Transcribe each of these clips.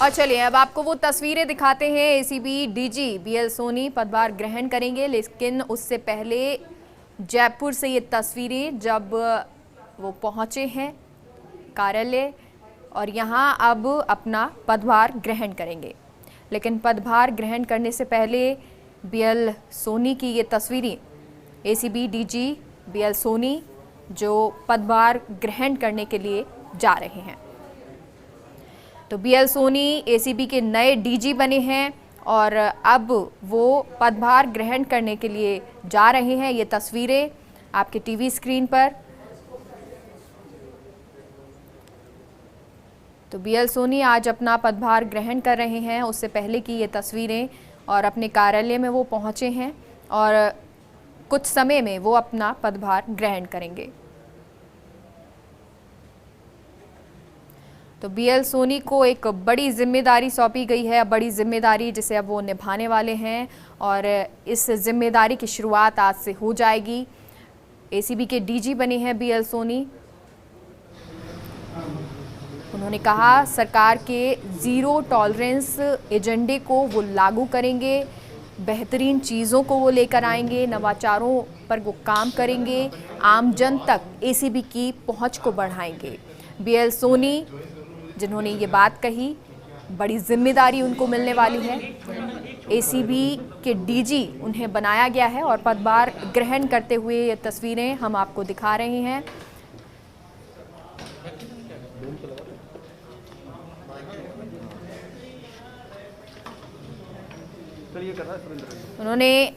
और चलिए अब आपको वो तस्वीरें दिखाते हैं। एसीबी डीजी बीएल सोनी पदभार ग्रहण करेंगे, लेकिन उससे पहले जयपुर से ये तस्वीरें जब वो पहुंचे हैं कार्यालय और यहां अब अपना पदभार ग्रहण करेंगे। लेकिन पदभार ग्रहण करने से पहले बीएल सोनी की ये तस्वीरें, एसीबी डीजी बीएल सोनी जो पदभार ग्रहण करने के लिए जा रहे हैं। तो बीएल सोनी एसीबी के नए डीजी बने हैं और अब वो पदभार ग्रहण करने के लिए जा रहे हैं। ये तस्वीरें आपके टीवी स्क्रीन पर। तो बीएल सोनी आज अपना पदभार ग्रहण कर रहे हैं। उससे पहले की ये तस्वीरें और अपने कार्यालय में वो पहुंचे हैं और कुछ समय में वो अपना पदभार ग्रहण करेंगे। तो बीएल सोनी को एक बड़ी जिम्मेदारी सौंपी गई है, बड़ी जिम्मेदारी जिसे अब वो निभाने वाले हैं और इस जिम्मेदारी की शुरुआत आज से हो जाएगी। एसीबी के डीजी बने हैं बीएल सोनी। उन्होंने कहा सरकार के जीरो टॉलरेंस एजेंडे को वो लागू करेंगे, बेहतरीन चीज़ों को वो लेकर आएंगे, नवाचारों पर वो काम करेंगे, आम जन तक एसीबी की पहुंच को बढ़ाएंगे। बीएल सोनी जिन्होंने ये बात कही, बड़ी जिम्मेदारी उनको मिलने वाली है। एसीबी के डीजी उन्हें बनाया गया है और पदभार ग्रहण करते हुए ये तस्वीरें हम आपको दिखा रहे हैं। उन्होंने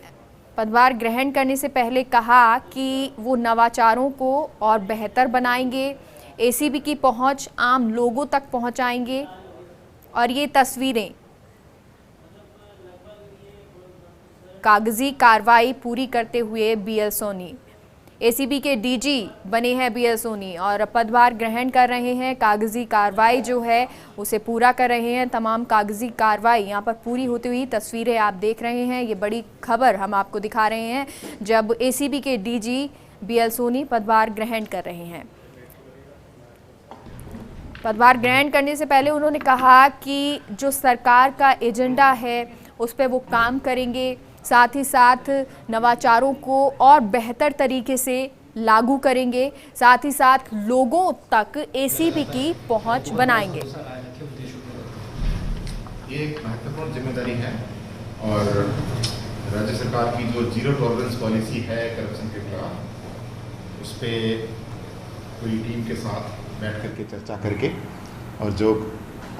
पदभार ग्रहण करने से पहले कहा कि वो नवाचारों को और बेहतर बनाएंगे, एसीबी की पहुंच आम लोगों तक पहुंचाएंगे। और ये तस्वीरें कागजी कार्रवाई पूरी करते हुए बीएल सोनी, एसीबी के डीजी बने हैं बीएल सोनी और पदभार ग्रहण कर रहे हैं। कागजी कार्रवाई जो है उसे पूरा कर रहे हैं। तमाम कागजी कार्रवाई यहाँ पर पूरी होती हुई तस्वीरें आप देख रहे हैं। ये बड़ी खबर हम आपको दिखा रहे हैं जब एसीबी के डीजी बीएल सोनी पदभार ग्रहण कर रहे हैं। पदभार ग्रहण करने से पहले उन्होंने कहा कि जो सरकार का एजेंडा है उस पर वो काम करेंगे, साथ ही साथ नवाचारों को और बेहतर तरीके से लागू करेंगे, साथ ही साथ लोगों तक एसीबी की पहुंच बनाएंगे। ये एक महत्वपूर्ण जिम्मेदारी है और राज्य सरकार की जो जीरो टॉलरेंस पॉलिसी है करप्शन के खिलाफ, उस पर पूरी टीम के साथ बैठ करके चर्चा करके और जो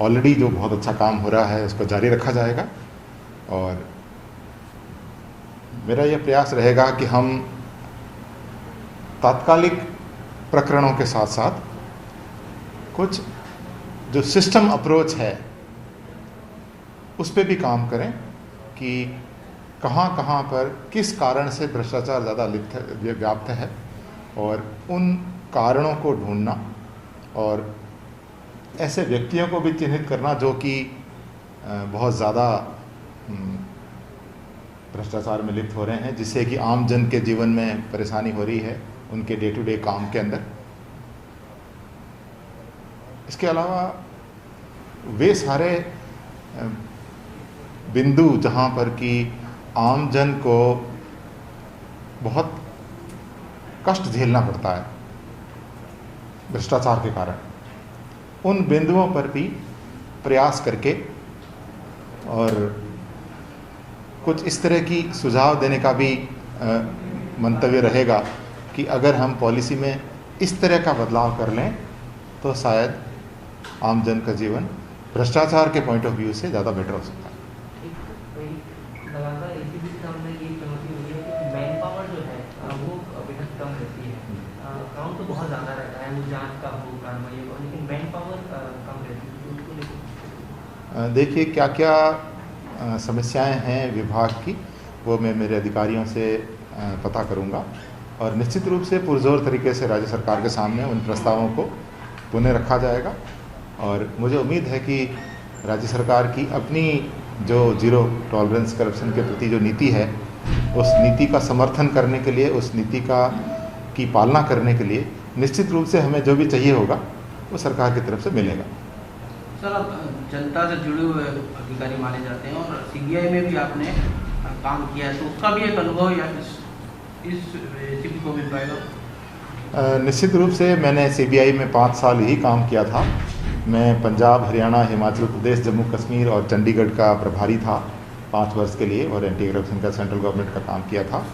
ऑलरेडी जो बहुत अच्छा काम हो रहा है उसको जारी रखा जाएगा। और मेरा यह प्रयास रहेगा कि हम तात्कालिक प्रकरणों के साथ साथ कुछ जो सिस्टम अप्रोच है उस पर भी काम करें कि कहाँ पर किस कारण से भ्रष्टाचार ज़्यादा व्याप्त है और उन कारणों को ढूंढना और ऐसे व्यक्तियों को भी चिन्हित करना जो कि बहुत ज़्यादा भ्रष्टाचार में लिप्त हो रहे हैं, जिससे कि आम जन के जीवन में परेशानी हो रही है उनके डे टू डे काम के अंदर। इसके अलावा वे सारे बिंदु जहाँ पर कि आम जन को बहुत कष्ट झेलना पड़ता है भ्रष्टाचार के कारण, उन बिंदुओं पर भी प्रयास करके और कुछ इस तरह की सुझाव देने का भी मंतव्य रहेगा कि अगर हम पॉलिसी में इस तरह का बदलाव कर लें तो शायद आम जन का जीवन भ्रष्टाचार के पॉइंट ऑफ व्यू से ज़्यादा बेटर हो सकता है। काम तो बहुत ज़्यादा रहता है, वो जांच का हो कार्रवाई हो, लेकिन मैन पावर कम रहती है। देखिए क्या क्या समस्याएं हैं विभाग की, वो मैं मेरे अधिकारियों से पता करूंगा और निश्चित रूप से पुरजोर तरीके से राज्य सरकार के सामने उन प्रस्तावों को पुनः रखा जाएगा। और मुझे उम्मीद है कि राज्य सरकार की अपनी जो जीरो टॉलरेंस करप्शन के प्रति जो नीति है उस नीति का समर्थन करने के लिए, उस नीति की पालना करने के लिए निश्चित रूप से हमें जो भी चाहिए होगा वो सरकार की तरफ से मिलेगा। सर, आप जनता से जुड़े हुए अधिकारी माने जाते हैं और सीबीआई में भी आपने काम किया है, तो उसका भी एक अनुभव या इस एसीबी को मिल पाएगा? निश्चित रूप से मैंने सीबीआई में 5 साल ही काम किया था। मैं पंजाब, हरियाणा, हिमाचल प्रदेश, जम्मू कश्मीर और चंडीगढ़ का प्रभारी था 5 वर्ष के लिए, और एंटी करप्शन का सेंट्रल गवर्नमेंट का काम किया था।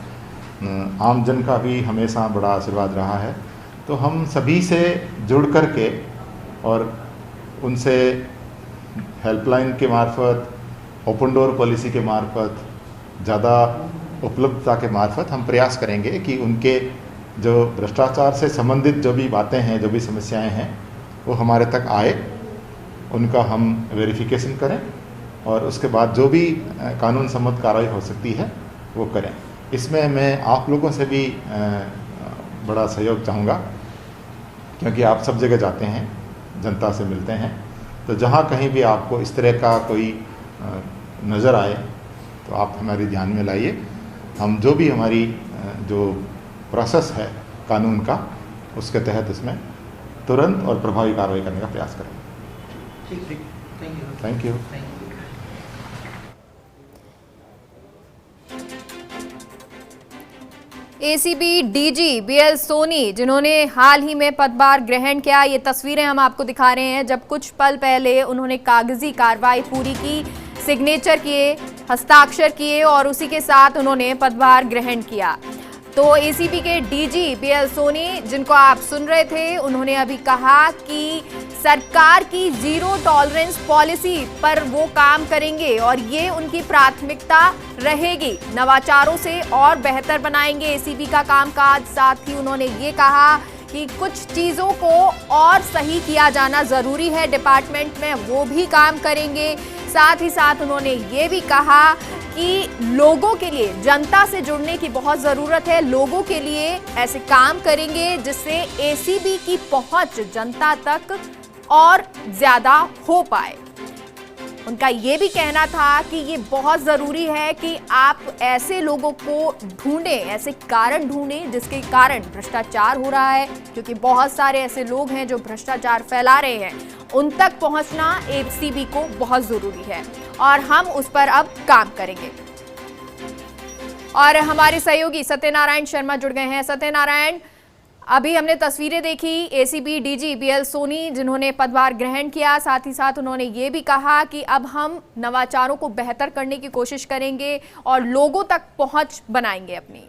आम जन का भी हमेशा बड़ा आशीर्वाद रहा है। तो हम सभी से जुड़ कर के और उनसे हेल्पलाइन के मार्फत, ओपन डोर पॉलिसी के मार्फत, ज़्यादा उपलब्धता के मार्फत हम प्रयास करेंगे कि उनके जो भ्रष्टाचार से संबंधित जो भी बातें हैं, जो भी समस्याएं हैं, वो हमारे तक आए, उनका हम वेरिफिकेशन करें और उसके बाद जो भी कानून सम्मत कार्रवाई हो सकती है वो करें। इसमें मैं आप लोगों से भी बड़ा सहयोग चाहूँगा, क्योंकि आप सब जगह जाते हैं, जनता से मिलते हैं, तो जहाँ कहीं भी आपको इस तरह का कोई नज़र आए तो आप हमारे ध्यान में लाइए। हम जो भी हमारी जो प्रोसेस है कानून का, उसके तहत इसमें तुरंत और प्रभावी कार्रवाई करने का प्रयास करें। ठीक, thank you. Thank you. ACB DG BL Soni, जिन्होंने हाल ही में पदभार ग्रहण किया, ये तस्वीरें हम आपको दिखा रहे हैं जब कुछ पल पहले उन्होंने कागजी कार्रवाई पूरी की, सिग्नेचर किए, हस्ताक्षर किए और उसी के साथ उन्होंने पदभार ग्रहण किया। तो एसीबी के डीजी बीएल सोनी, जिनको आप सुन रहे थे, उन्होंने अभी कहा कि सरकार की जीरो टॉलरेंस पॉलिसी पर वो काम करेंगे और ये उनकी प्राथमिकता रहेगी। नवाचारों से और बेहतर बनाएंगे एसीबी का कामकाज। साथ ही उन्होंने ये कहा कि कुछ चीज़ों को और सही किया जाना ज़रूरी है डिपार्टमेंट में, वो भी काम करेंगे। साथ ही साथ उन्होंने ये भी कहा कि लोगों के लिए, जनता से जुड़ने की बहुत ज़रूरत है, लोगों के लिए ऐसे काम करेंगे जिससे एसीबी की पहुंच जनता तक और ज़्यादा हो पाए। उनका ये भी कहना था कि ये बहुत ज़रूरी है कि आप ऐसे लोगों को ढूंढें, ऐसे कारण ढूंढें जिसके कारण भ्रष्टाचार हो रहा है, क्योंकि बहुत सारे ऐसे लोग हैं जो भ्रष्टाचार फैला रहे हैं। उन तक पहुंचना एसीबी को बहुत ज़रूरी है और हम उस पर अब काम करेंगे। और हमारे सहयोगी सत्यनारायण शर्मा जुड़ गए हैं। सत्यनारायण, अभी हमने तस्वीरें देखी एसीबी डीजी बीएल सोनी, जिन्होंने पदभार ग्रहण किया। साथ ही साथ उन्होंने ये भी कहा कि अब हम नवाचारों को बेहतर करने की कोशिश करेंगे और लोगों तक पहुंच बनाएंगे अपनी।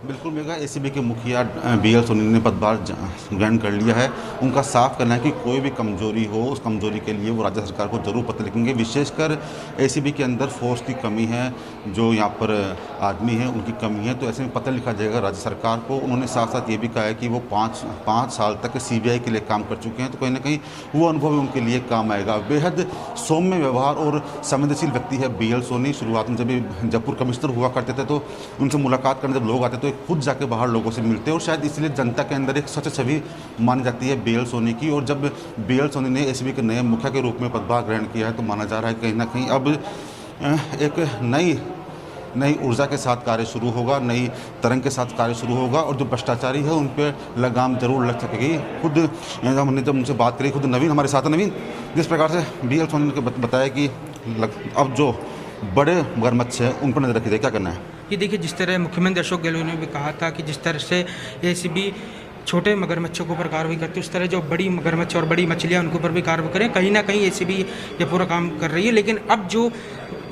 बिल्कुल मेगा, एसीबी के मुखिया बीएल सोनी ने पदभार ग्रहण कर लिया है। उनका साफ कहना है कि कोई भी कमजोरी हो, उस कमजोरी के लिए वो राज्य सरकार को जरूर पत्र लिखेंगे। विशेषकर एसीबी के अंदर फोर्स की कमी है, जो यहाँ पर आदमी है उनकी कमी है, तो ऐसे में पत्र लिखा जाएगा राज्य सरकार को। उन्होंने साथ साथ ये भी कहा है कि वो पाँच साल तक सीबीआई के लिए काम कर चुके हैं, तो कहीं ना कहीं वो अनुभव उनके लिए काम आएगा। बेहद सौम्य व्यवहार और संवेदनशील व्यक्ति है बीएल सोनी। शुरुआत में जब जयपुर कमिश्नर हुआ करते थे तो उनसे मुलाकात करने जब लोग आते तो खुद जाके बाहर लोगों से मिलते हैं, और शायद इसलिए जनता के अंदर एक सच छवि मानी जाती है बीएल सोनी की। और जब बीएल सोनी ने एसीबी के नए मुखिया के रूप में पदभार ग्रहण किया है तो माना जा रहा है कहीं ना कहीं अब एक नई ऊर्जा के साथ कार्य शुरू होगा, नई तरंग के साथ कार्य शुरू होगा, और जो भ्रष्टाचारी है उन पर लगाम जरूर लग सकेगी। खुद हमने जब उनसे बात करी, खुद नवीन हमारे साथ है। नवीन, जिस प्रकार से बीएल सोनी ने बताया कि अब जो बड़े मगरमच्छ है उन पर नजर रखी जाए, क्या करना है? ये देखिए, जिस तरह मुख्यमंत्री अशोक गहलोत ने भी कहा था कि जिस तरह से एसीबी छोटे मगरमच्छों के ऊपर कार्रवाई करती है, उस तरह जो बड़ी मगरमच्छ और बड़ी मछलियाँ उनके ऊपर भी कार्रवाई करें। कहीं ना कहीं एसीबी ये पूरा काम कर रही है। लेकिन अब जो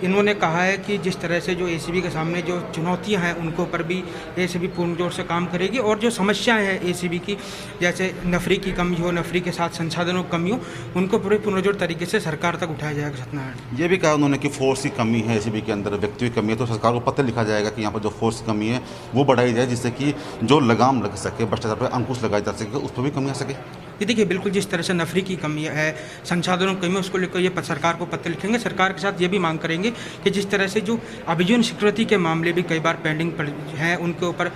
इन्होंने कहा है कि जिस तरह से जो एसीबी के सामने जो चुनौतियां हैं उनको पर भी एसीबी पूर्ण जोर से काम करेगी, और जो समस्याएं हैं एसीबी की, जैसे नफरी की कमी हो, नफरी के साथ संसाधनों की कमी हो, उनको पूरे पूर्णजोर तरीके से सरकार तक उठाया जाएगा। सत्यनारायण ये भी कहा उन्होंने कि फोर्स की कमी है एसीबी के अंदर, व्यक्तियों की कमी है, तो सरकार को पत्र लिखा जाएगा कि यहाँ पर जो फोर्स की कमी है वो बढ़ाई जाए, जिससे कि जो लगाम लग सके, भ्रष्टाचार पर अंकुश लगाई जा सके, उस पर भी कमी आ सके। ये देखिए बिल्कुल जिस तरह से नफरी की कमी है, संसाधनों की कमी है, उसको लेकर ये सरकार को पत्र लिखेंगे। सरकार के साथ ये भी मांग करेंगे कि जिस तरह से जो अभियोजन स्वीकृति के मामले भी कई बार पेंडिंग पड़े हैं, उनके ऊपर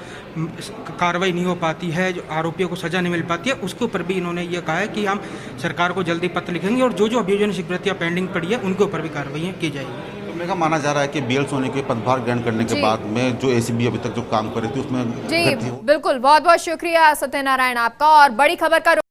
कार्रवाई नहीं हो पाती है, जो आरोपियों को सज़ा नहीं मिल पाती है, उसके ऊपर भी इन्होंने ये कहा है कि हम सरकार को जल्दी पत्र लिखेंगे और जो जो अभियोजन स्वीकृतियाँ पेंडिंग पड़ी है उनके ऊपर भी कार्रवाई की जाएगी। तो मेरा माना जा रहा है कि BL सोनी के पदभार ग्रहण करने के जी। बाद में जो ACB अभी तक जो काम कर रही थी उसमें जी वृद्धि हो। बिल्कुल, बहुत बहुत शुक्रिया सत्यनारायण आपका। और बड़ी खबर का